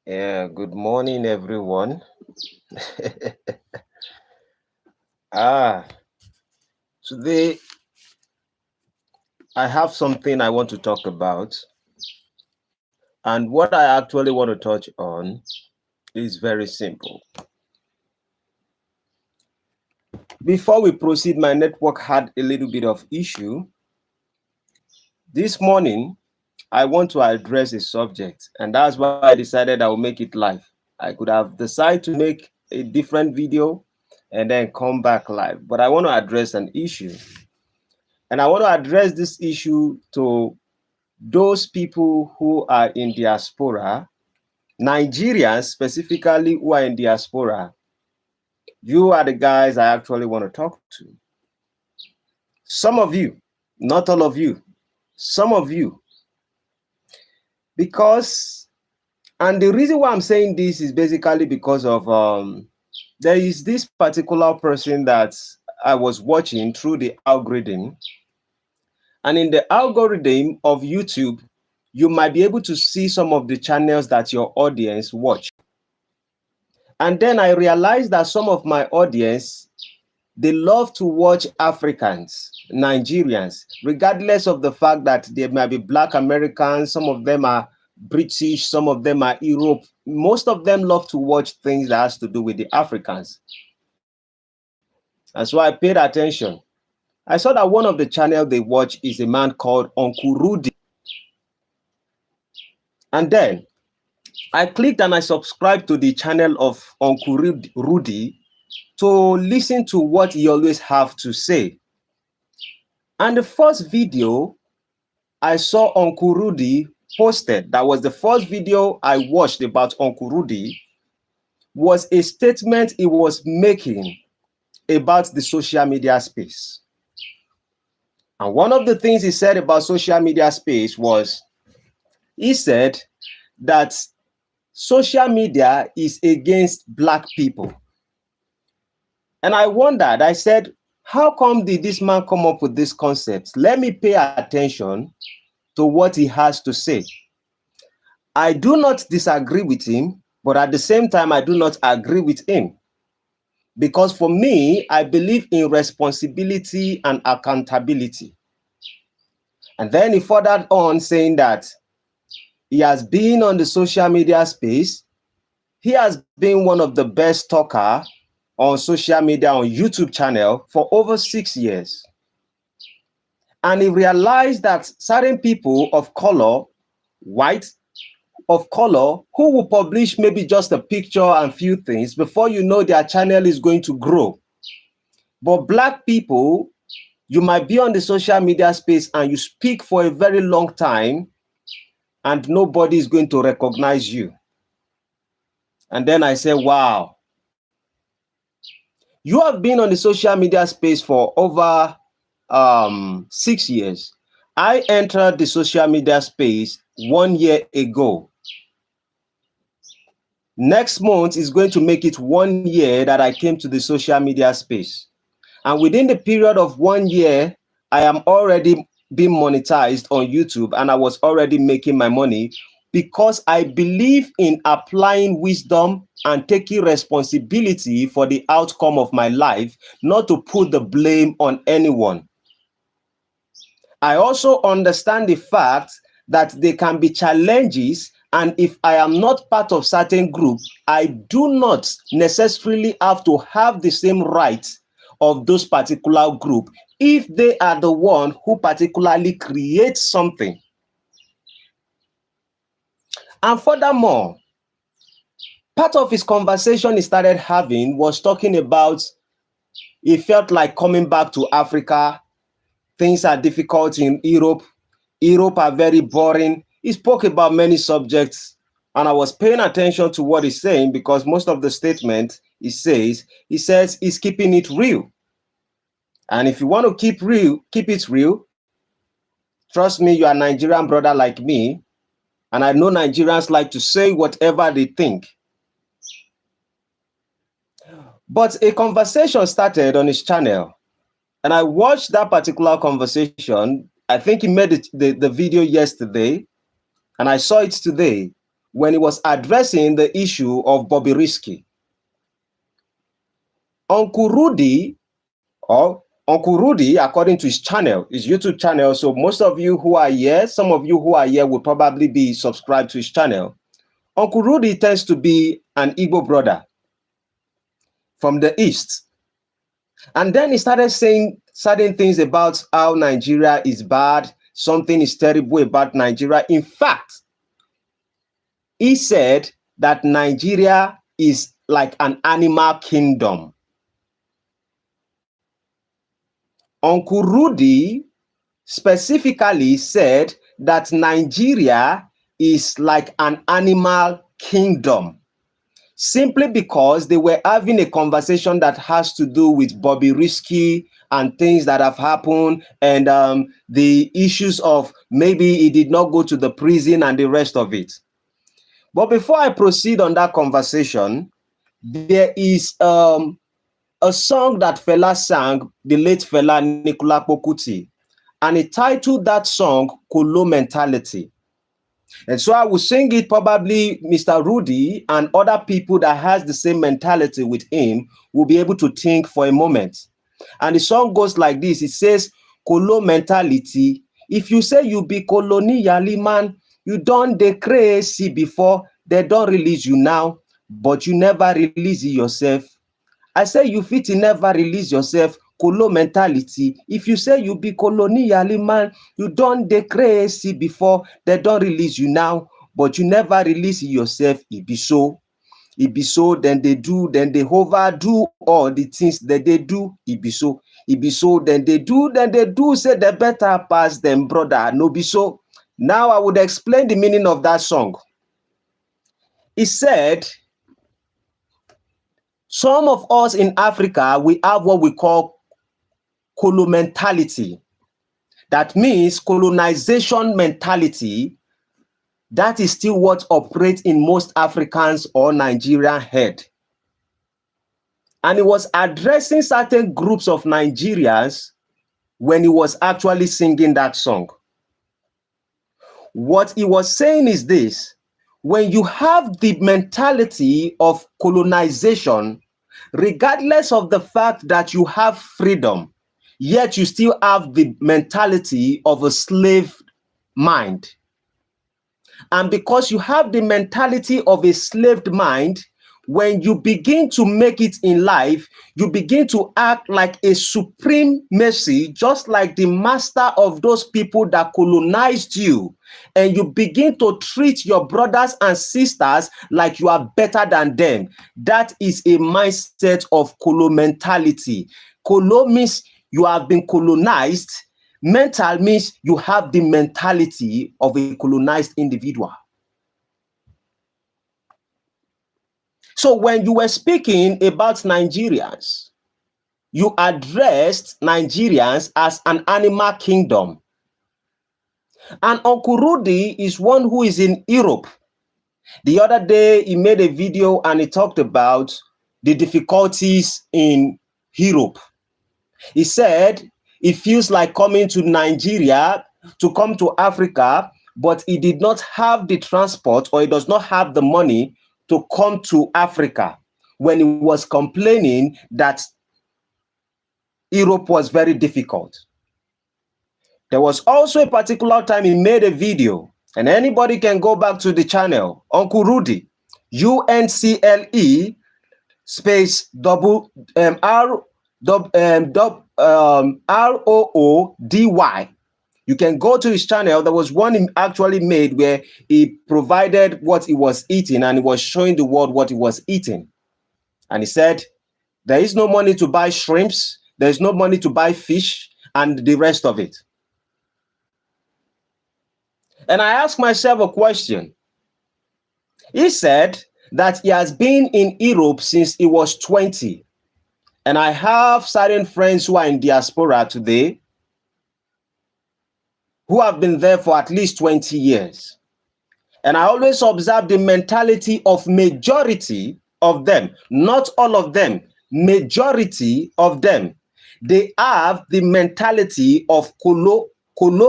Yeah, good morning, everyone. ah, Today I have something I want to talk about, and what I actually want to touch on is very simple. Before we proceed, my network had a little bit of issue. This morning, I want to address a subject, and that's why I decided I will make it live. I could have decided to make a different video and then come back live, but I want to address an issue. And I want to address this issue to those people who are in diaspora, Nigerians specifically who are in diaspora. You are the guys I actually want to talk to. Some of you, not all of you, some of you. Because, and the reason why I'm saying this is basically because of there is this particular person that I was watching through the algorithm. And in the algorithm of YouTube, you might be able to see some of the channels that your audience watch. And then I realized that some of my audience, they love to watch Africans, Nigerians, regardless of the fact that they might be Black Americans, some of them are British, some of them are Europe. Most of them love to watch things that has to do with the Africans. And so I paid attention. I saw that one of the channels they watch is a man called Uncle Roody. And then I clicked and I subscribed to the channel of Uncle Roody to listen to what he always have to say. And the first video I saw Uncle Roody posted, that was the first video I watched about Uncle Roody, was a statement he was making about the social media space. And one of the things he said about social media space was, he said that social media is against Black people. And I wondered, I said, how come did this man come up with this concept? Let me pay attention to what he has to say. I do not disagree with him, but at the same time, I do not agree with him. Because for me, I believe in responsibility and accountability. And then he furthered on saying that he has been on the social media space. He has been one of the best talker on social media, on YouTube channel for over 6 years. And he realized that certain people of color, white, of color, who will publish maybe just a picture and few things, before you know their channel is going to grow. But Black people, you might be on the social media space and you speak for a very long time and nobody is going to recognize you. And then I say, wow. You have been on the social media space for over 6 years. I entered the social media space 1 year ago. Next month is going to make it 1 year that I came to the social media space. And within the period of 1 year, I am already being monetized on YouTube and I was already making my money because I believe in applying wisdom and taking responsibility for the outcome of my life, not to put the blame on anyone. I also understand the fact that there can be challenges, and if I am not part of certain group, I do not necessarily have to have the same rights of those particular group if they are the one who particularly creates something. And furthermore, part of his conversation he started having was talking about he felt like coming back to Africa. Things are difficult in Europe. Europe are very boring. He spoke about many subjects, and I was paying attention to what he's saying because most of the statement he says he's keeping it real. And if you want to keep it real, trust me, you are a Nigerian brother like me, and I know Nigerians like to say whatever they think. But a conversation started on his channel, and I watched that particular conversation. I think he made the video yesterday, and I saw it today. when he was addressing the issue of Bobby Risky. Uncle Rudy, according to his channel, his YouTube channel, so most of you who are here, some of you who are here will probably be subscribed to his channel. Uncle Rudy tends to be an Igbo brother from the East. And then he started saying certain things about how Nigeria is bad, something is terrible about Nigeria. In fact, he said that Nigeria is like an animal kingdom. Uncle Rudy specifically said that Nigeria is like an animal kingdom, simply because they were having a conversation that has to do with Bobby Risky and things that have happened, and the issues of maybe he did not go to the prison and the rest of it. But before I proceed on that conversation, there is a song that Fela sang, the late Fela Nikolakpo Kuti, and he titled that song Kolo Mentality. And so I will sing it, probably Mr. Roody and other people that has the same mentality with him will be able to think for a moment. And the song goes like this. It says, Kolo Mentality. If you say you be colonially man, you don't dey crazy before, they don't release you now, but you never release it yourself. I say you fit never release yourself. Kolo mentality. If you say you be colonially man, you don't dey crazy before, they don't release you now, but you never release it yourself. It be so. It be so, then they do, then they overdo all the things that they do. It be so. It be so, then they do, say they better pass them, brother. No be so. Now I would explain the meaning of that song. He said, some of us in Africa, we have what we call colo mentality. That means colonization mentality. That is still what operates in most Africans or Nigerian head. And he was addressing certain groups of Nigerians when he was actually singing that song. What he was saying is this: when you have the mentality of colonization, regardless of the fact that you have freedom, yet you still have the mentality of a slave mind. And because you have the mentality of a slave mind, when you begin to make it in life, you begin to act like a supreme mercy, just like the master of those people that colonized you. And you begin to treat your brothers and sisters like you are better than them. That is a mindset of colo mentality. Colo means you have been colonized. Mental means you have the mentality of a colonized individual. So when you were speaking about Nigerians, you addressed Nigerians as an animal kingdom. And Uncle Rudy is one who is in Europe. The other day, he made a video and he talked about the difficulties in Europe. He said it feels like coming to Nigeria to come to Africa, but he did not have the transport, or he does not have the money to come to Africa, when he was complaining that Europe was very difficult. There was also a particular time he made a video, and anybody can go back to the channel, Uncle Rudy, UNCLE space double ROODY. You can go to his channel. There was one he actually made where he provided what he was eating and he was showing the world what he was eating. And he said, there is no money to buy shrimps, there is no money to buy fish, and the rest of it. And I asked myself a question. He said that he has been in Europe since he was 20. And I have certain friends who are in diaspora today who have been there for at least 20 years. And I always observe the mentality of majority of them, not all of them, majority of them. They have the mentality of colo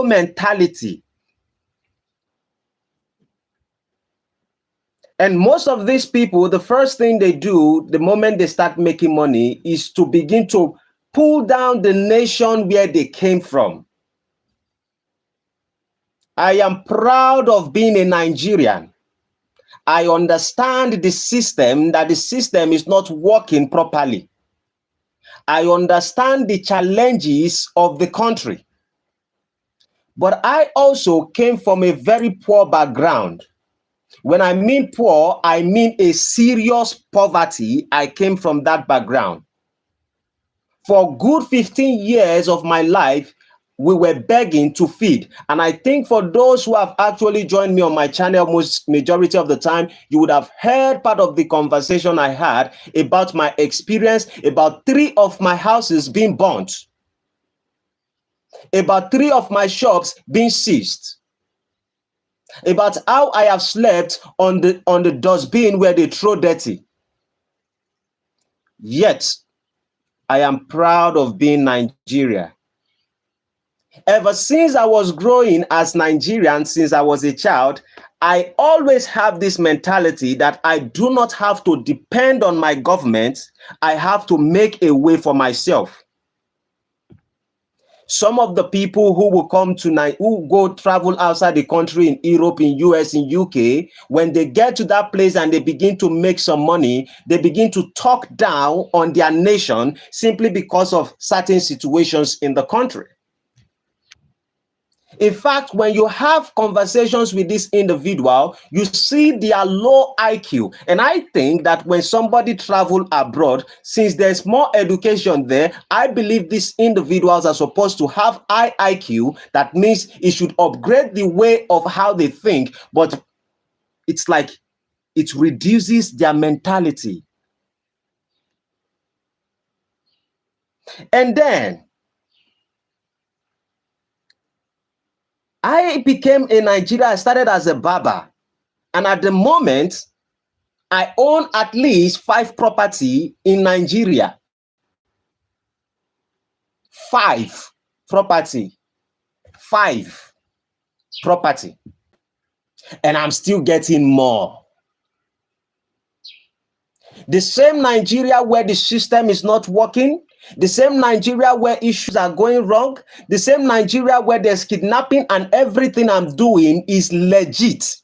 mentality. And most of these people, the first thing they do the moment they start making money is to begin to pull down the nation where they came from. I am proud of being a Nigerian. I understand the system, that the system is not working properly. I understand the challenges of the country. But I also came from a very poor background. When I mean poor, I mean a serious poverty. I came from that background. For good 15 years of my life, we were begging to feed. And I think for those who have actually joined me on my channel, most majority of the time, you would have heard part of the conversation I had about my experience, about 3 of my houses being burnt, about 3 of my shops being seized, about how I have slept on the dustbin where they throw dirty. Yet, I am proud of being Nigeria. Ever since I was growing as Nigerian, since I was a child, I always have this mentality that I do not have to depend on my government. I have to make a way for myself. Some of the people who will come tonight, who go travel outside the country in Europe, in US, in UK, when they get to that place and they begin to make some money, they begin to talk down on their nation simply because of certain situations in the country. In fact, when you have conversations with this individual, you see their low IQ. And I think that when somebody travels abroad, since there's more education there, I believe these individuals are supposed to have high IQ. That means it should upgrade the way of how they think, but it's like it reduces their mentality. And then I became a Nigerian. I started as a barber. And at the moment, I own at least 5 property in Nigeria. 5 property. 5 property. And I'm still getting more. The same Nigeria where the system is not working, the same Nigeria where issues are going wrong, the same Nigeria where there's kidnapping and everything I'm doing is legit.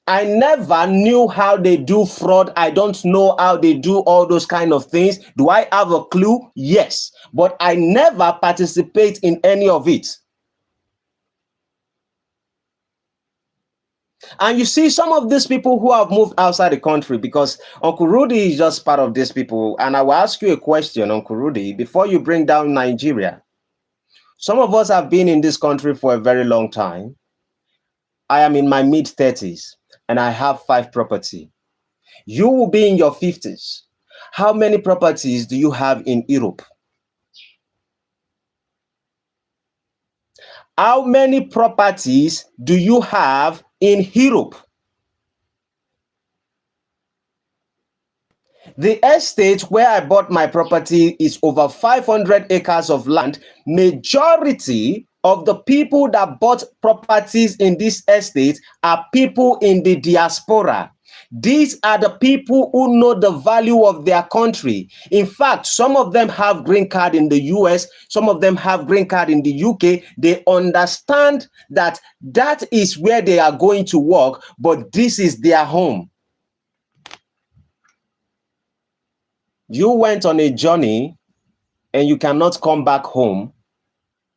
I never knew how they do fraud. I don't know how they do all those kind of things. Do I have a clue? Yes. But I never participate in any of it. And you see some of these people who have moved outside the country, because Uncle Rudy is just part of these people. And I will ask you a question, Uncle Rudy, before you bring down Nigeria. Some of us have been in this country for a very long time. I am in my mid-30s and I have 5 property. You will be in your 50s. How many properties do you have in Europe? How many properties do you have in Europe? The estate where I bought my property is over 500 acres of land. Majority of the people that bought properties in this estate are people in the diaspora. These are the people who know the value of their country. In fact, some of them have green card in the US, some of them have green card in the UK. They understand that that is where they are going to work, but this is their home. You went on a journey and you cannot come back home,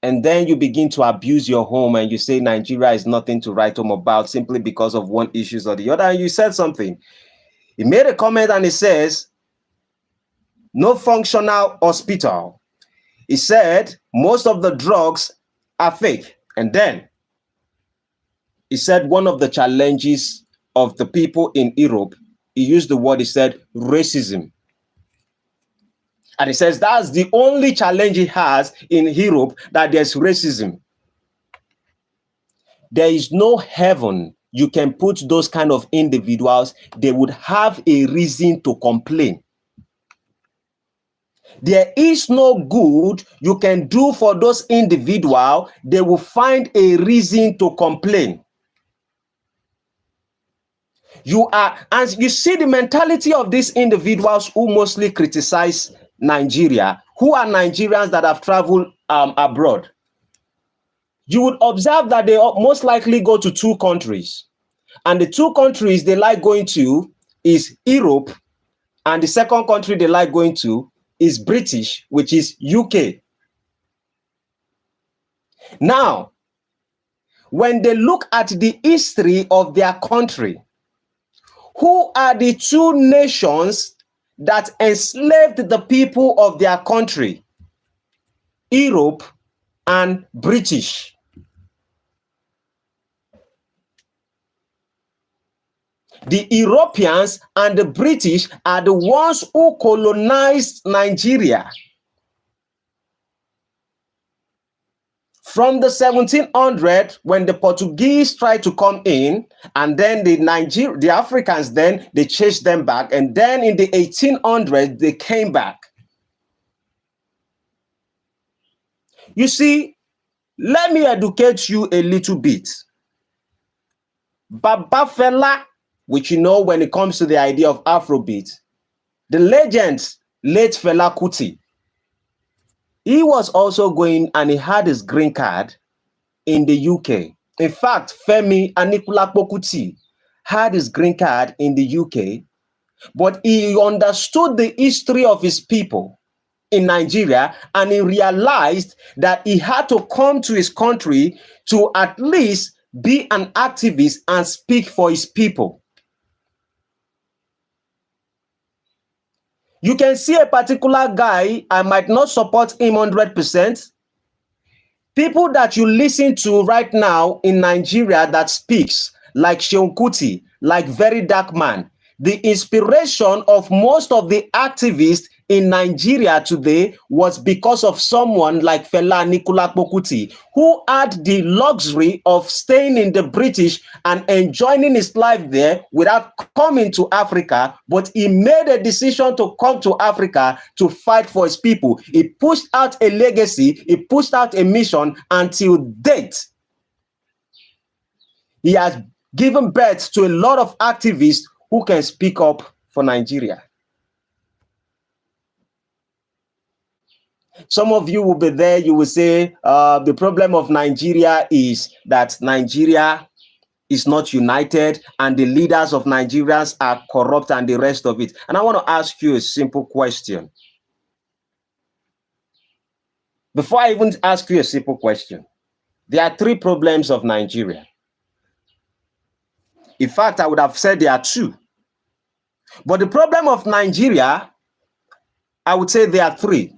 and then you begin to abuse your home and you say Nigeria is nothing to write home about simply because of one issue or the other. And you said something. He made a comment and he says, no functional hospital. He said most of the drugs are fake. And then he said one of the challenges of the people in Europe, he used the word, he said racism. And he says that's the only challenge he has in Europe, that there's racism. There is no heaven you can put those kind of individuals. They would have a reason to complain. There is no good you can do for those individuals. They will find a reason to complain. And you see the mentality of these individuals who mostly criticize Nigeria, who are Nigerians that have traveled abroad. You would observe that they most likely go to two countries. And the two countries they like going to is Europe, and the second country they like going to is British, which is UK. Now, when they look at the history of their country, who are the two nations that enslaved the people of their country? Europe and British. The Europeans and the British are the ones who colonized Nigeria. From the 1700s, when the Portuguese tried to come in, and then the Africans, then they chased them back, and then in the 1800s, they came back. You see, let me educate you a little bit. Baba Fela, which you know when it comes to the idea of Afrobeat, the legend, late Fela Kuti, he was also going and he had his green card in the UK. In fact, Femi Anikulapo Kuti had his green card in the UK, but he understood the history of his people in Nigeria, and he realized that he had to come to his country to at least be an activist and speak for his people. You can see a particular guy, I might not support him 100%. People that you listen to right now in Nigeria that speaks, like Seun Kuti, like Very Dark Man, the inspiration of most of the activists in Nigeria today was because of someone like Fela Anikulapo Kuti, who had the luxury of staying in the British and enjoying his life there without coming to Africa, but he made a decision to come to Africa to fight for his people. He pushed out a legacy, he pushed out a mission until date. He has given birth to a lot of activists who can speak up for Nigeria. Some of you will be there, you will say, the problem of Nigeria is that Nigeria is not united and the leaders of Nigerians are corrupt and the rest of it. And I want to ask you a simple question. Before I even ask you a simple question, there are three problems of Nigeria. In fact, I would have said there are two. But the problem of Nigeria, I would say there are three.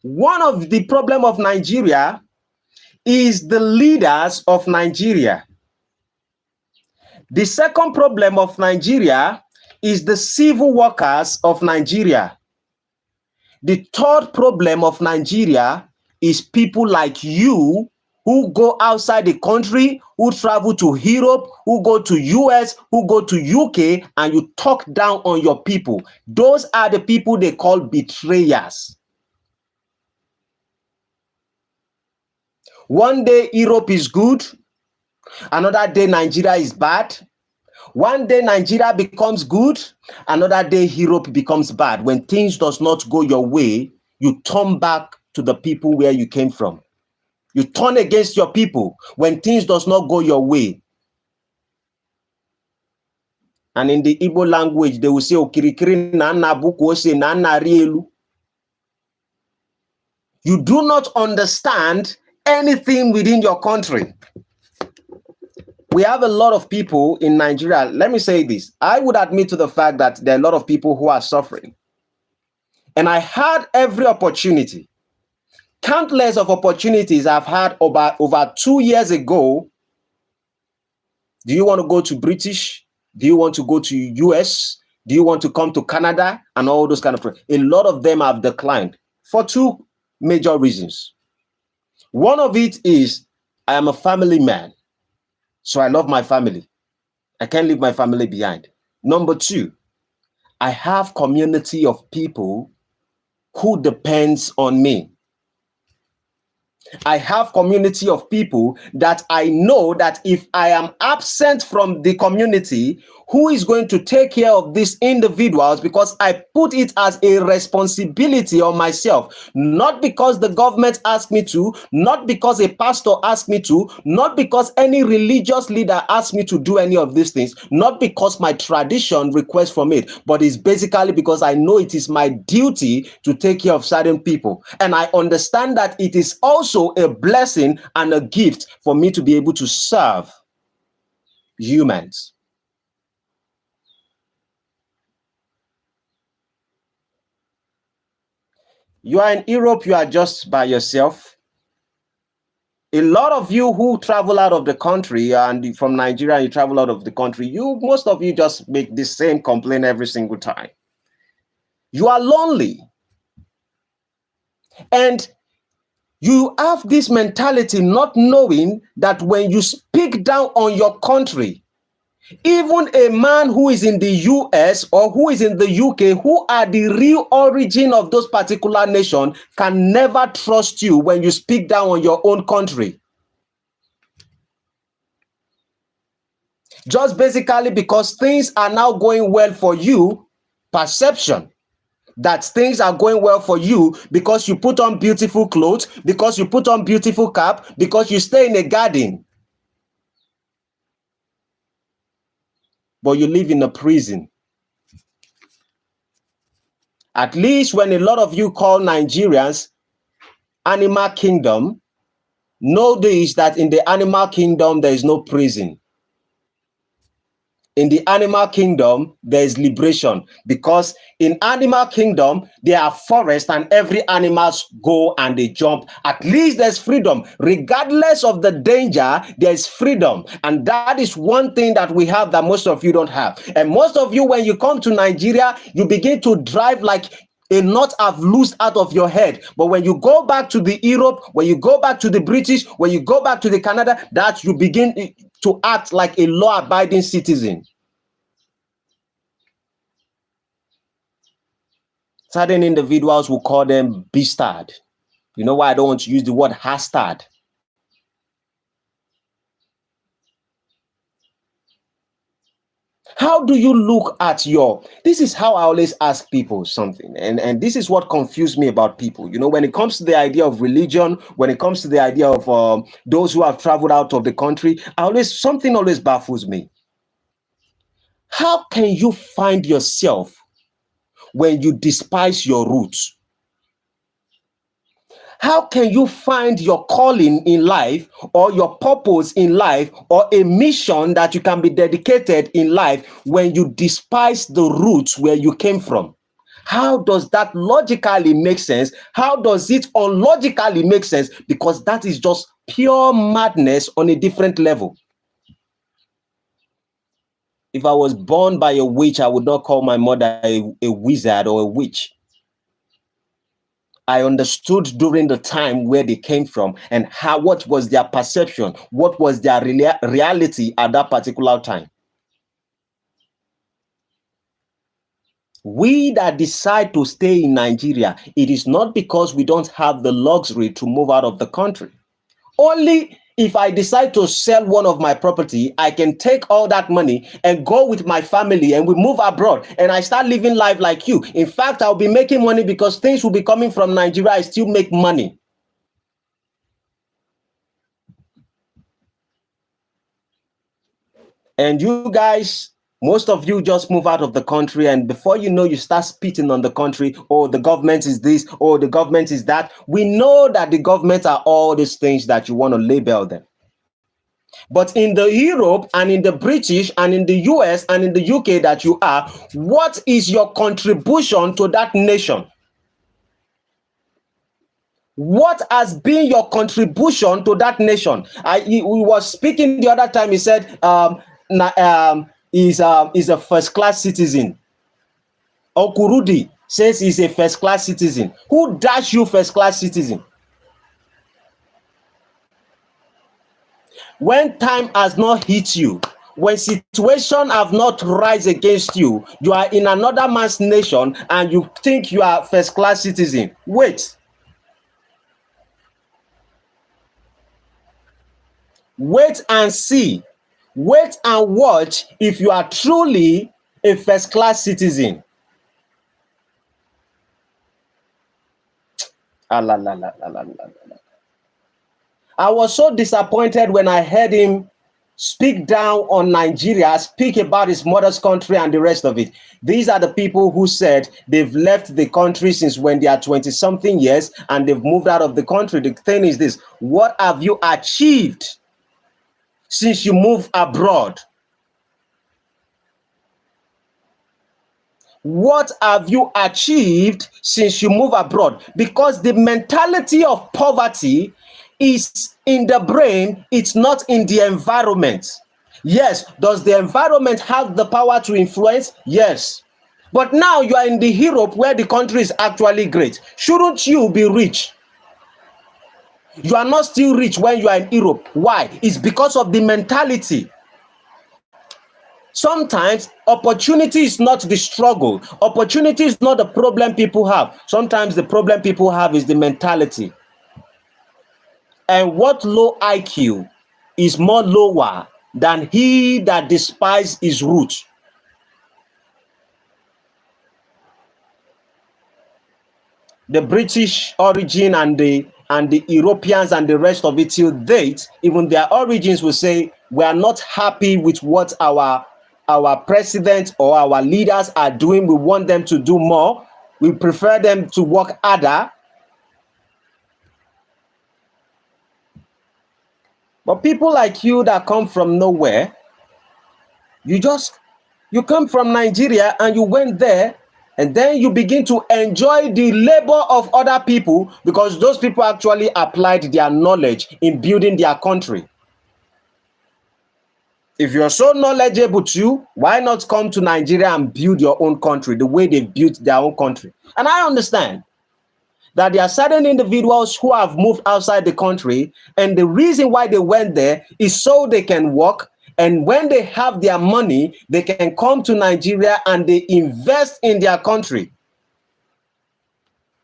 One of the problem of Nigeria is the leaders of Nigeria. The second problem of Nigeria is the civil workers of Nigeria. The third problem of Nigeria is people like you who go outside the country, who travel to Europe, who go to US, who go to UK, and you talk down on your people. Those are the people they call betrayers. One day Europe is good, another day Nigeria is bad. One day Nigeria becomes good, another day Europe becomes bad. When things does not go your way, you turn back to the people where you came from. You turn against your people when things does not go your way. And in the Igbo language, they will say, "Okirikiri na nna buku ose na nna rielu." You do not understand anything within your country. We have a lot of people in Nigeria. Let me say this. I would admit to the fact that there are a lot of people who are suffering. And I had every opportunity, countless of opportunities I've had over 2 years ago. Do you want to go to British? Do you want to go to US? Do you want to come to Canada? And all those kind of things. A lot of them have declined for two major reasons. One of it is I am a family man, so I love my family. I can't leave my family behind. Number two, I have community of people who depends on me. I have community of people that I know that if I am absent from the community, who is going to take care of these individuals? Because I put it as a responsibility on myself, not because the government asked me to, not because a pastor asked me to, not because any religious leader asked me to do any of these things, not because my tradition requests from it, but it's basically because I know it is my duty to take care of certain people. And I understand that it is also a blessing and a gift for me to be able to serve humans. You are in Europe, you are just by yourself. A lot of you who travel out of the country, and from Nigeria, you travel out of the country, most of you just make the same complaint every single time. You are lonely. And you have this mentality not knowing that when you speak down on your country, even a man who is in the US or who is in the UK, who are the real origin of those particular nations, can never trust you when you speak down on your own country. Just basically because things are now going well for you, perception that things are going well for you because you put on beautiful clothes, because you put on beautiful cap, because you stay in a garden. But you live in a prison. At least when a lot of you call Nigerians animal kingdom, know this, that in the animal kingdom, there is no prison. In the animal kingdom, there is liberation, because in animal kingdom, there are forests and every animals go and they jump. At least there's freedom. Regardless of the danger, there's freedom. And that is one thing that we have that most of you don't have. And most of you, when you come to Nigeria, you begin to drive like a knot have loosed out of your head. But when you go back to the Europe, when you go back to the British, when you go back to the Canada, that you begin to act like a law-abiding citizen. Certain individuals will call them bastard. You know why I don't want to use the word bastard? How do you look at this is how I always ask people something, and this is what confused me about people. You know, when it comes to the idea of religion, when it comes to the idea of those who have traveled out of the country, something always baffles me. How can you find yourself when you despise your roots? How can you find your calling in life, or your purpose in life, or a mission that you can be dedicated in life when you despise the roots where you came from? How does that logically make sense? How does it unlogically make sense? Because that is just pure madness on a different level. If I was born by a witch, I would not call my mother a wizard or a witch. I understood during the time where they came from and what was their perception, what was their reality at that particular time. We that decide to stay in Nigeria, it is not because we don't have the luxury to move out of the country. Only if I decide to sell one of my property, I can take all that money and go with my family and we move abroad and I start living life like you. In fact, I'll be making money because things will be coming from Nigeria. I still make money. And you guys, most of you just move out of the country, and before you know, you start spitting on the country. Oh, the government is this. Oh, the government is that. We know that the government are all these things that you want to label them. But in the Europe and in the British and in the US and in the UK that you are, what is your contribution to that nation? What has been your contribution to that nation? We was speaking the other time. He said is a first-class citizen. Uncle Roody says he's a first-class citizen. Who dash you first-class citizen? When time has not hit you, When situation have not rise against you, you are in another man's nation and you think you are first class citizen. Wait. Wait and see. Wait and watch if you are truly a first class citizen. I was so disappointed when I heard him speak down on Nigeria, speak about his mother's country and the rest of it. These are the people who said they've left the country since when they are 20-something years and they've moved out of the country. The thing is this: what have you achieved since you moved abroad? What have you achieved since you move abroad? Because the mentality of poverty is in the brain, it's not in the environment. Yes, does the environment have the power to influence? Yes. But now you are in the Europe where the country is actually great. Shouldn't you be rich? You are not still rich when you are in Europe. Why? It's because of the mentality. Sometimes opportunity is not the struggle. Opportunity is not the problem people have. Sometimes the problem people have is the mentality. And what low IQ is more lower than he that despises his root. The British origin and the Europeans and the rest of it till date, even their origins will say, we are not happy with what our president or our leaders are doing. We want them to do more. We prefer them to work harder. But people like you that come from nowhere, you come from Nigeria and you went there, and then you begin to enjoy the labor of other people because those people actually applied their knowledge in building their country. If you're so knowledgeable too, why not come to Nigeria and build your own country the way they built their own country? And I understand that there are certain individuals who have moved outside the country, and the reason why they went there is so they can work, and when they have their money, they can come to Nigeria and they invest in their country.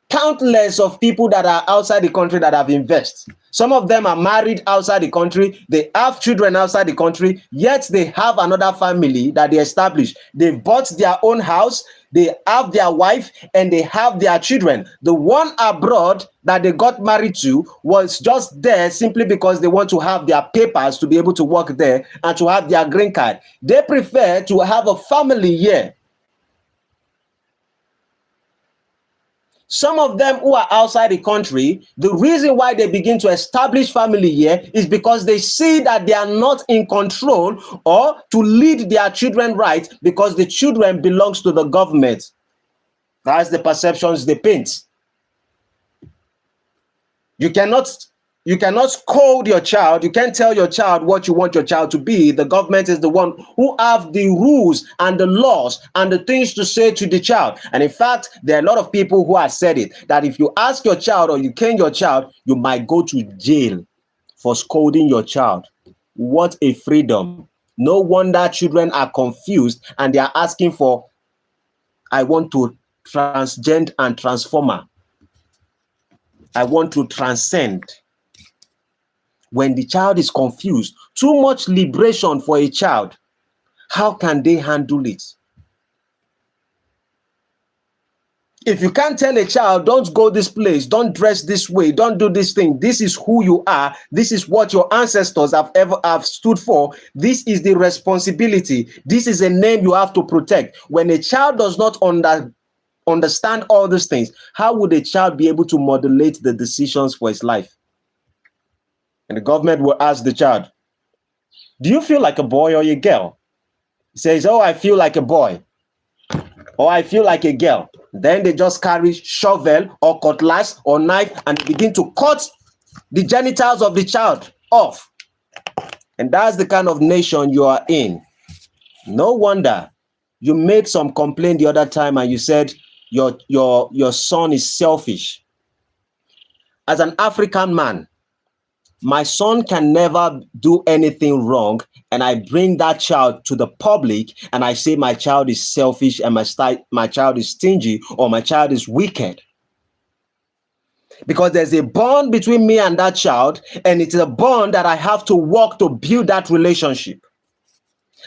Countless of people that are outside the country that have invested. Some of them are married outside the country. They have children outside the country, yet they have another family that they established. They've bought their own house. They have their wife and they have their children. The one abroad that they got married to was just there simply because they want to have their papers to be able to work there and to have their green card. They prefer to have a family here. Some of them who are outside the country, the reason why they begin to establish family here is because they see that they are not in control or to lead their children right because the children belongs to the government. That's the perceptions they paint. You cannot scold your child. You can't tell your child what you want your child to be. The government is the one who have the rules and the laws and the things to say to the child. And in fact, there are a lot of people who have said it, that if you ask your child or you cane your child, you might go to jail for scolding your child. What a freedom. No wonder children are confused and they are asking for, I want to transgend and transformer. I want to transcend. When the child is confused, too much liberation for a child, how can they handle it? If you can't tell a child, don't go this place, don't dress this way, don't do this thing, this is who you are, this is what your ancestors have stood for, this is the responsibility, this is a name you have to protect. When a child does not understand all these things, how would a child be able to modulate the decisions for his life? And the government will ask the child, do you feel like a boy or a girl? He says, oh, I feel like a boy. Or I feel like a girl. Then they just carry shovel or cutlass or knife and begin to cut the genitals of the child off. And that's the kind of nation you are in. No wonder you made some complaint the other time and you said your son is selfish. As an African man, my son can never do anything wrong, and I bring that child to the public and I say my child is selfish and my child is stingy or my child is wicked. Because there's a bond between me and that child, and it's a bond that I have to work to build that relationship.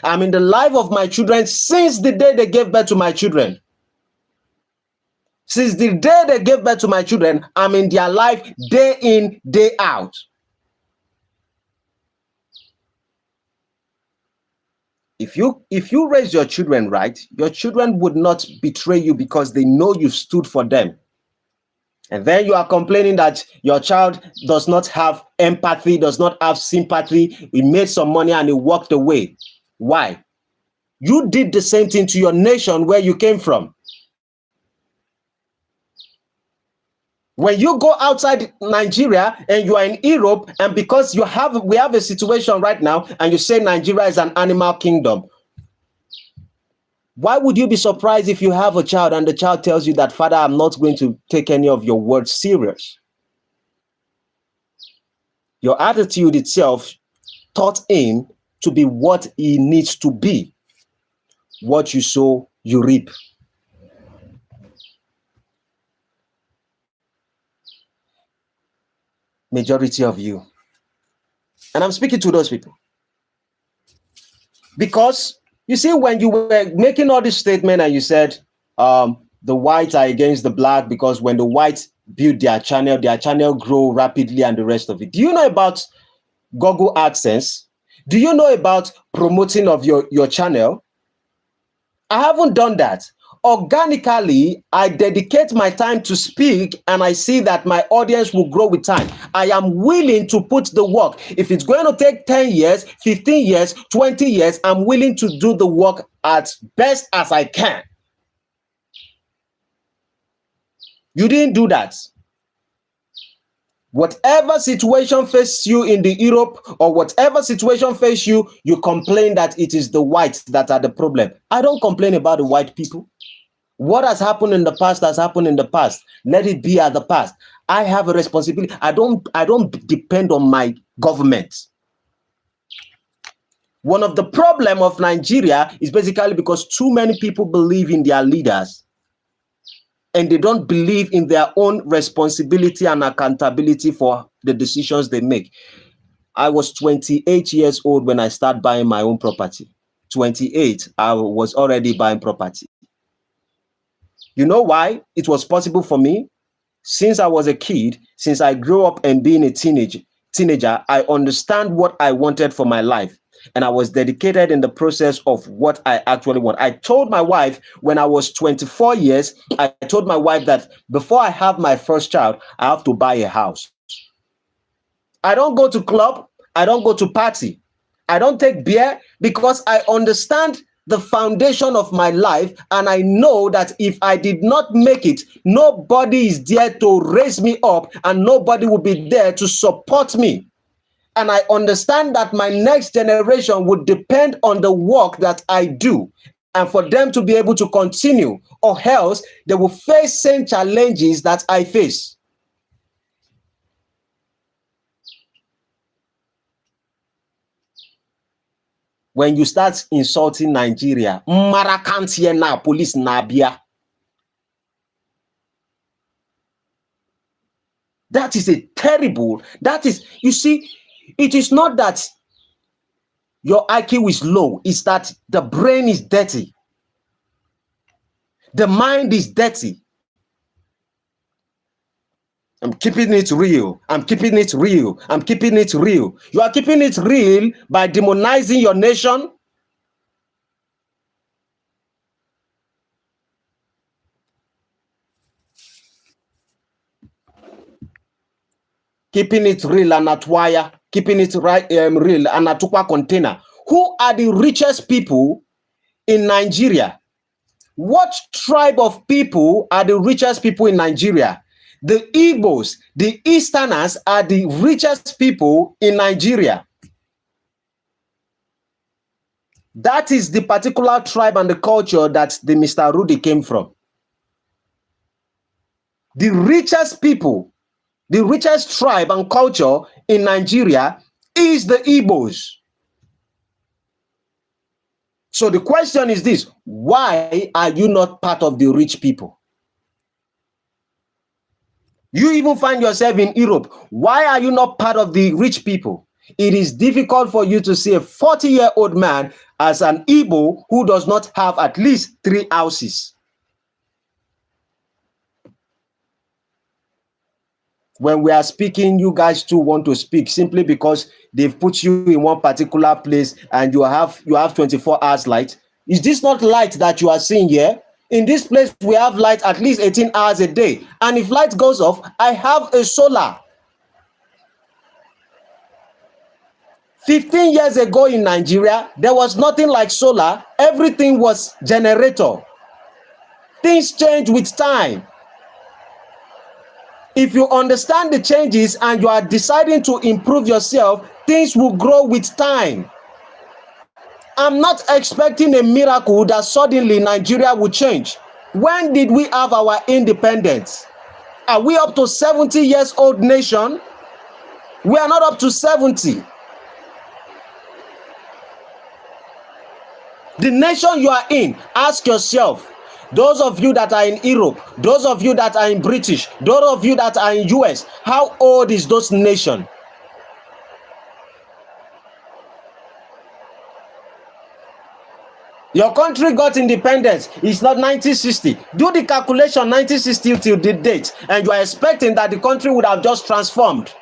I'm in the life of my children since the day they gave birth to my children. Since the day they gave birth to my children, I'm in their life day in, day out. If you raise your children right, your children would not betray you because they know you stood for them. And then you are complaining that your child does not have empathy, does not have sympathy. He made some money and he walked away. Why? You did the same thing to your nation where you came from. When you go outside Nigeria and you are in Europe, and because we have a situation right now, and you say Nigeria is an animal kingdom, why would you be surprised if you have a child and the child tells you that, Father, I'm not going to take any of your words serious? Your attitude itself taught him to be what he needs to be. What you sow, you reap. Majority of you. And I'm speaking to those people. Because you see, when you were making all this statement and you said the whites are against the black because when the whites build their channel grow rapidly and the rest of it. Do you know about Google AdSense? Do you know about promoting of your channel? I haven't done that. Organically, I dedicate my time to speak and I see that my audience will grow with time. I am willing to put the work. If it's going to take 10 years, 15 years, 20 years, I'm willing to do the work as best as I can. You didn't do that. Whatever situation faces you in the Europe or whatever situation faces you, you complain that it is the whites that are the problem. I don't complain about the white people. What has happened in the past has happened in the past. Let it be at the past. I have a responsibility. I don't depend on my government. One of the problem of Nigeria is basically because too many people believe in their leaders and they don't believe in their own responsibility and accountability for the decisions they make. I was 28 years old when I started buying my own property. 28, I was already buying property. You know why it was possible for me? Since I was a kid, since I grew up and being a teenager, I understand what I wanted for my life. And I was dedicated in the process of what I actually want. I told my wife when I was 24 years, I told my wife that before I have my first child, I have to buy a house. I don't go to club. I don't go to party. I don't take beer because I understand the foundation of my life, and I know that if I did not make it, nobody is there to raise me up and nobody will be there to support me. And I understand that my next generation would depend on the work that I do and for them to be able to continue, or else they will face same challenges that I face. When you start insulting Nigeria, Marakantie na police nabia. That is a terrible, you see, it is not that your IQ is low, it's that the brain is dirty. The mind is dirty. I'm keeping it real. I'm keeping it real. I'm keeping it real. You are keeping it real by demonizing your nation. Keeping it real and at wire. Keeping it real and at tukwa container. Who are the richest people in Nigeria? What tribe of people are the richest people in Nigeria? The Igbos, the Easterners are the richest people in Nigeria. That is the particular tribe and the culture that the Mr. Roody came from. The richest people The richest tribe and culture in Nigeria is the Igbos. So the question is this: why are you not part of the rich people? You even find yourself in Europe. Why are you not part of the rich people? It is difficult for you to see a 40-year-old man as an Igbo who does not have at least 3 houses. When we are speaking, you guys too want to speak simply because they've put you in one particular place and you have 24 hours light. Is this not light that you are seeing here? In this place, we have light at least 18 hours a day. And if light goes off, I have a solar. 15 years ago in Nigeria, there was nothing like solar. Everything was generator. Things change with time. If you understand the changes and you are deciding to improve yourself, things will grow with time. I'm not expecting a miracle that suddenly Nigeria will change. When did we have our independence? Are we up to 70 years old nation? We are not up to 70. The nation you are in, ask yourself, those of you that are in Europe, those of you that are in British, those of you that are in US, how old is those nation? Your country got independence. It's not 1960. Do the calculation 1960 till the date, and you are expecting that the country would have just transformed.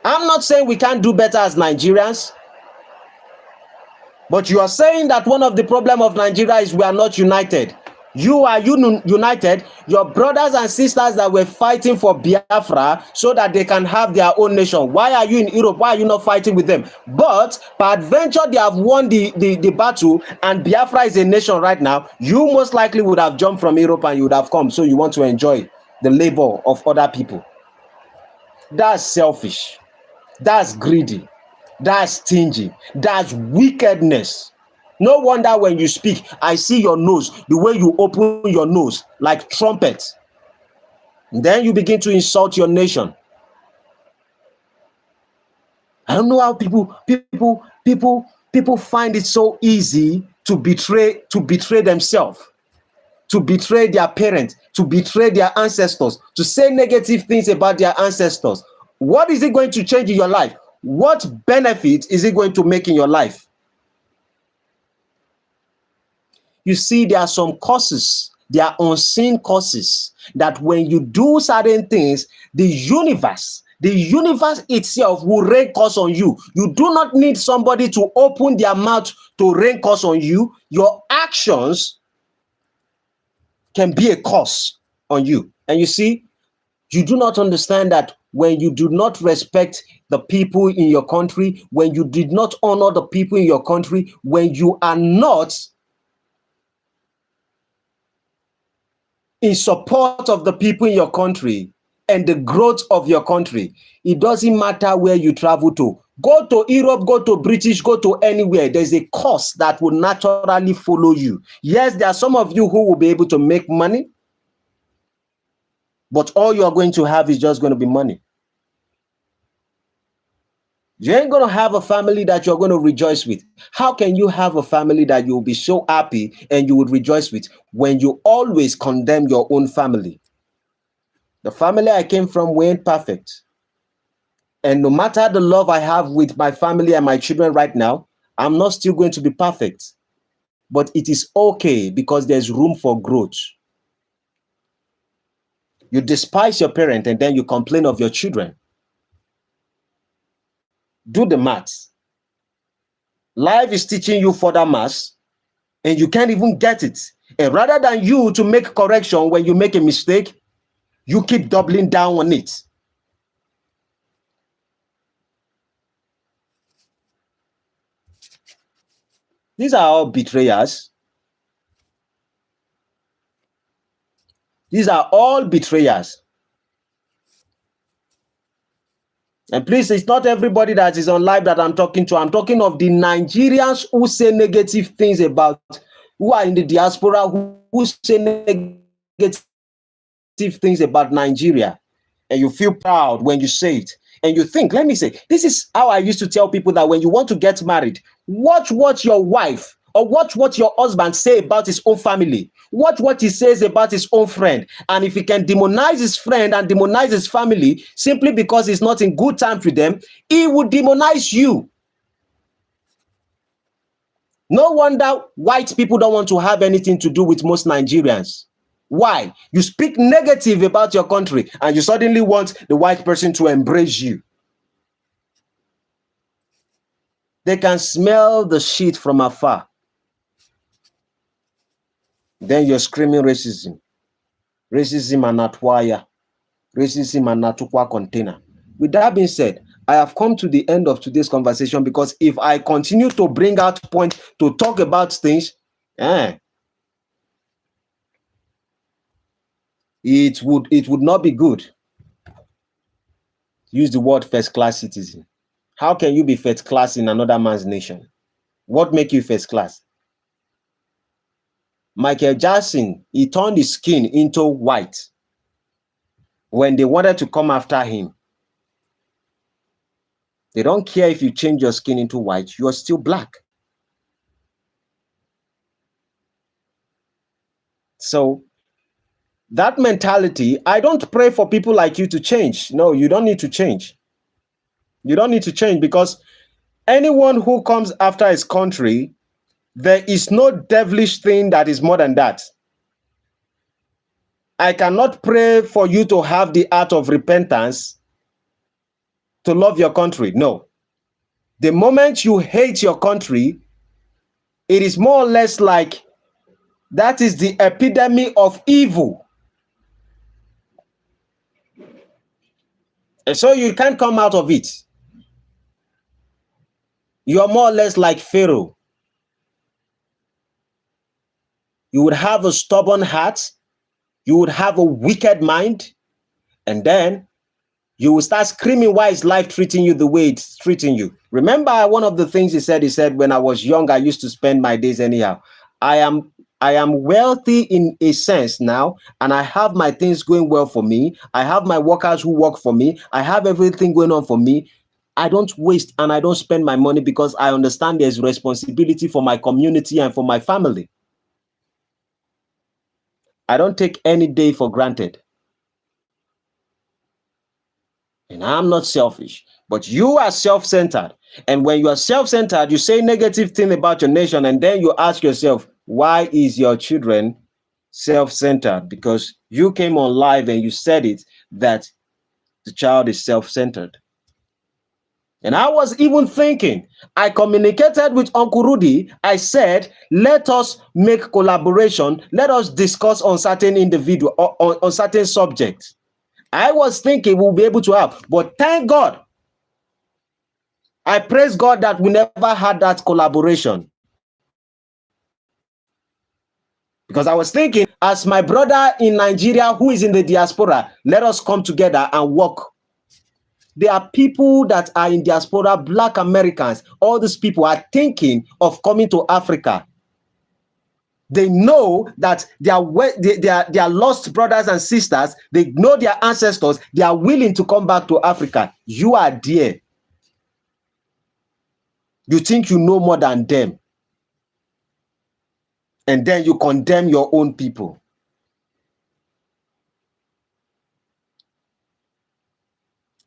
I'm not saying we can't do better as Nigerians, but you are saying that one of the problems of Nigeria is we are not united. You are united. Your brothers and sisters that were fighting for Biafra so that they can have their own nation. Why are you in Europe? Why are you not fighting with them? But peradventure they have won the battle and Biafra is a nation right now. You most likely would have jumped from Europe and you would have come. So you want to enjoy the labor of other people. That's selfish. That's greedy. That's stingy. That's wickedness. No wonder when you speak, I see your nose, the way you open your nose like trumpet. Then you begin to insult your nation. I don't know how people find it so easy to betray themselves, to betray their parents, to betray their ancestors, to say negative things about their ancestors. What is it going to change in your life? What benefit is it going to make in your life? You see, there are some causes, there are unseen causes that when you do certain things, the universe itself will rain curse on you. You do not need somebody to open their mouth to rain curse on you. Your actions can be a curse on you. And you see, you do not understand that when you do not respect the people in your country, when you did not honor the people in your country, when you are not in support of the people in your country and the growth of your country, it doesn't matter where you travel to. Go to Europe, go to British, go to anywhere. There's a cost that will naturally follow you. Yes, there are some of you who will be able to make money, but all you are going to have is just going to be money. You ain't going to have a family that you're going to rejoice with. How can you have a family that you'll be so happy and you would rejoice with when you always condemn your own family? The family I came from weren't perfect. And no matter the love I have with my family and my children right now, I'm not still going to be perfect. But it is okay because there's room for growth. You despise your parent and then you complain of your children. Do the maths. Life is teaching you further maths and you can't even get it. And rather than you to make correction when you make a mistake, you keep doubling down on it. These are all betrayers. These are all betrayers. And please, it's not everybody that is on live that I'm talking to. I'm talking of the Nigerians who say negative things about, who are in the diaspora, who say negative things about Nigeria, and you feel proud when you say it, and you think, let me say, this is how I used to tell people that when you want to get married, watch what your wife or watch what your husband say about his own family. Watch what he says about his own friend. And if he can demonize his friend and demonize his family simply because he's not in good terms with them, he would demonize you. No wonder white people don't want to have anything to do with most Nigerians. Why? You speak negative about your country and you suddenly want the white person to embrace you. They can smell the shit from afar. Then you're screaming racism. Racism and natwaya. Racism and natukwa container. With that being said, I have come to the end of today's conversation because if I continue to bring out points to talk about things, it would not be good. Use the word first class citizen. How can you be first class in another man's nation? What makes you first class? Michael Jackson, he turned his skin into white when they wanted to come after him. They don't care if you change your skin into white, you are still black. So that mentality, I don't pray for people like you to change. No, you don't need to change. You don't need to change because anyone who comes after his country, there is no devilish thing that is more than that. I cannot pray for you to have the heart of repentance to love your country. No. The moment you hate your country, it is more or less like that is the epidemic of evil. And so you can't come out of it. You are more or less like Pharaoh. You would have a stubborn heart. You would have a wicked mind. And then you will start screaming, why is life treating you the way it's treating you? Remember one of the things he said, when I was young, I used to spend my days anyhow. I am wealthy in a sense now, and I have my things going well for me. I have my workers who work for me. I have everything going on for me. I don't waste and I don't spend my money because I understand there's responsibility for my community and for my family. I don't take any day for granted. And I'm not selfish, but you are self-centered. And when you are self-centered, you say negative thing about your nation, and then you ask yourself, why is your children self-centered? Because you came on live and you said it, that the child is self-centered. And I was even thinking, I communicated with Uncle Rudy. I said, let us make collaboration. Let us discuss on certain individual, on certain subjects. I was thinking we'll be able to have, but thank God. I praise God that we never had that collaboration. Because I was thinking, as my brother in Nigeria who is in the diaspora, let us come together and work. There are people that are in diaspora, Black Americans, all these people are thinking of coming to Africa. They know that they are lost brothers and sisters. They know their ancestors. They are willing to come back to Africa. You are there. You think you know more than them. And then you condemn your own people.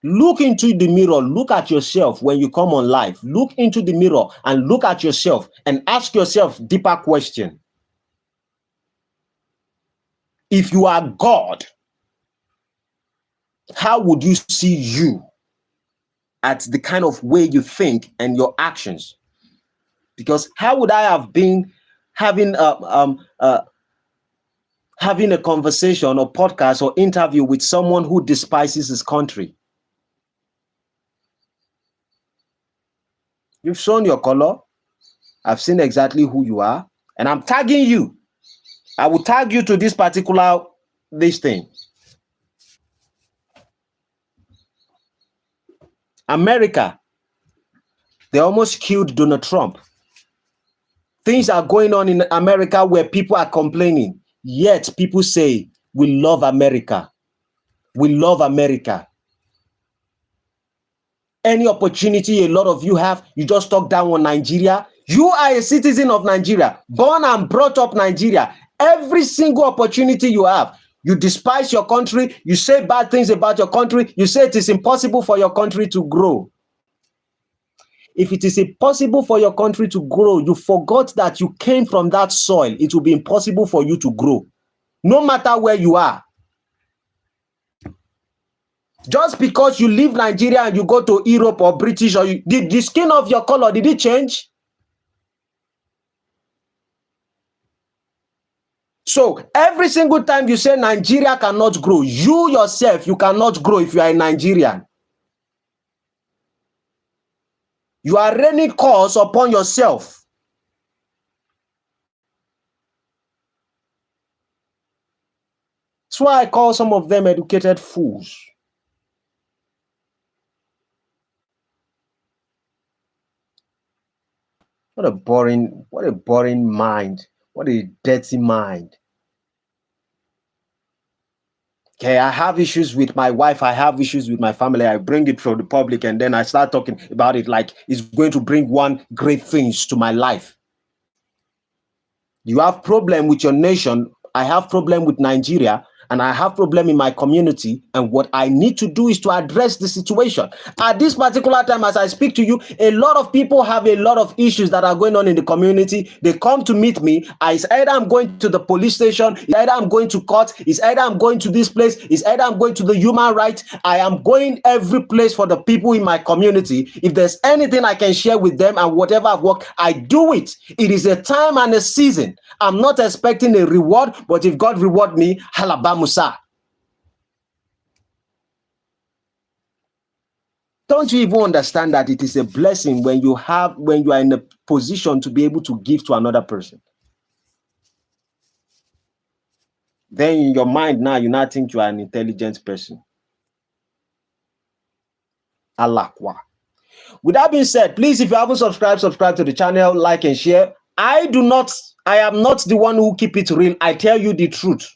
Look into the mirror. Look at yourself when you come on live. Look into the mirror and look at yourself and ask yourself deeper question. If you are God, how would you see you at the kind of way you think and your actions? Because how would I have been having a conversation or podcast or interview with someone who despises his country? You've shown your color. I've seen exactly who you are, and I'm tagging you. I will tag you to this particular thing. America, they almost killed Donald Trump. Things are going on in America where people are complaining, yet people say We love America. We love America. Any opportunity a lot of you have, you just talk down on Nigeria. You are a citizen of Nigeria, born and brought up Nigeria. Every single opportunity you have, you despise your country, you say bad things about your country, you say it is impossible for your country to grow. If it is impossible for your country to grow, you forgot that you came from that soil. It will be impossible for you to grow, no matter where you are. Just because you leave Nigeria and you go to Europe or British, or did the skin of your color, did it change? So every single time you say Nigeria cannot grow, you yourself, you cannot grow if you are a Nigerian. You are raining curse upon yourself. That's why I call some of them educated fools. What a boring mind. What a dirty mind. Okay, I have issues with my wife. I have issues with my family. I bring it from the public and then I start talking about it like it's going to bring one great things to my life. You have problem with your nation. I have problem with Nigeria. And I have problem in my community, and what I need to do is to address the situation. At this particular time, as I speak to you, a lot of people have a lot of issues that are going on in the community. They come to meet me. It's either I'm going to the police station, it's either I'm going to court, it's either I'm going to this place, it's either I'm going to the human rights. I am going every place for the people in my community. If there's anything I can share with them and whatever I've worked, I do it. It is a time and a season. I'm not expecting a reward, but if God reward me, halabamusa. Don't you even understand that it is a blessing when you are in a position to be able to give to another person? Then in your mind now, you now think you are an intelligent person. Alakwa. With that being said, please, if you haven't subscribed, subscribe to the channel, like and share. I am not the one who keep it real. I tell you the truth.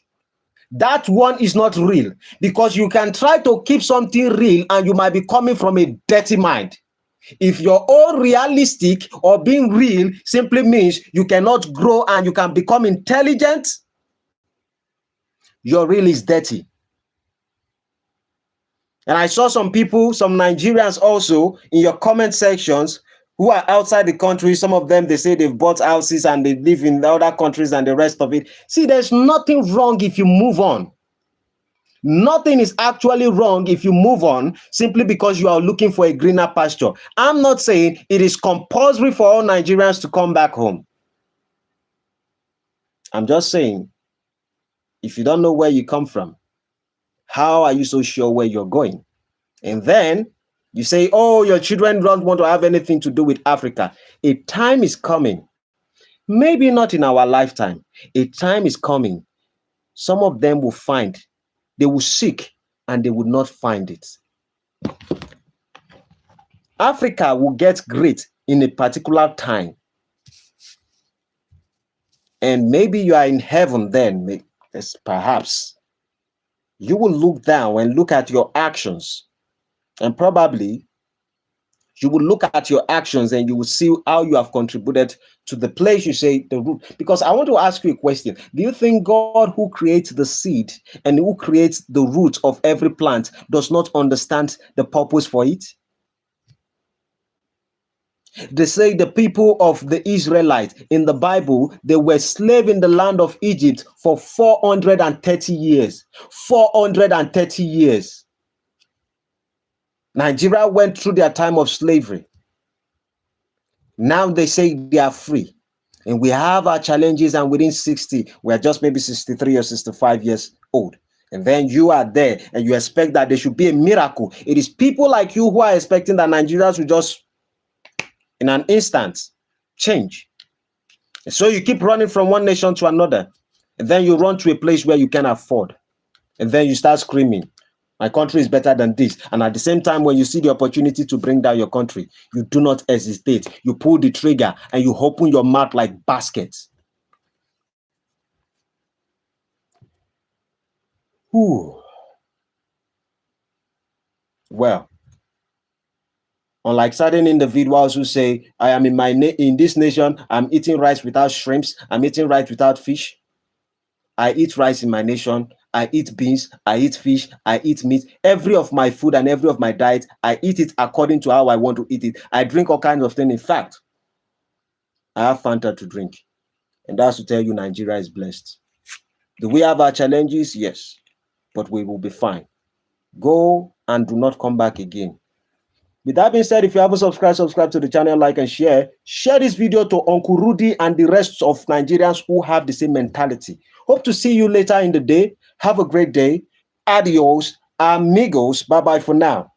That one is not real, because you can try to keep something real and you might be coming from a dirty mind. If your own realistic or being real simply means you cannot grow and you can become intelligent, your real is dirty. And I saw some people, some Nigerians also in your comment sections who are outside the country. Some of them, they say they've bought houses and they live in other countries and the rest of it. See, there's nothing wrong if you move on. Nothing is actually wrong if you move on simply because you are looking for a greener pasture. I'm not saying it is compulsory for all Nigerians to come back home. I'm just saying, if you don't know where you come from, how are you so sure where you're going? And then you say, oh, your children don't want to have anything to do with Africa. A time is coming, maybe not in our lifetime. A time is coming. Some of them will find, they will seek, and they will not find it. Africa will get great in a particular time. And maybe you are in heaven then, perhaps. You will look down and look at your actions. And probably you will look at your actions and you will see how you have contributed to the place you say the root. Because I want to ask you a question. Do you think God, who creates the seed and who creates the root of every plant, does not understand the purpose for it? They say the people of the Israelites in the Bible, they were slaves in the land of Egypt for 430 years. 430 years. Nigeria went through their time of slavery. Now they say they are free. And we have our challenges, and within 60, we are just maybe 63 or 65 years old. And then you are there and you expect that there should be a miracle. It is people like you who are expecting that Nigerians will just, in an instant, change. And so you keep running from one nation to another. And then you run to a place where you can afford. And then you start screaming, my country is better than this. And at the same time, when you see the opportunity to bring down your country, you do not hesitate. You pull the trigger and you open your mouth like baskets. Whew. Well, unlike certain individuals who say, I am in this nation, I'm eating rice without shrimps, I'm eating rice without fish. I eat rice in my nation, I eat beans, I eat fish, I eat meat. Every of my food and every of my diet, I eat it according to how I want to eat it. I drink all kinds of things. In fact, I have Fanta to drink. And that's to tell you Nigeria is blessed. Do we have our challenges? Yes. But we will be fine. Go and do not come back again. With that being said, if you haven't subscribed, subscribe to the channel, like and share. Share this video to Uncle Rudy and the rest of Nigerians who have the same mentality. Hope to see you later in the day. Have a great day. Adios, amigos. Bye-bye for now.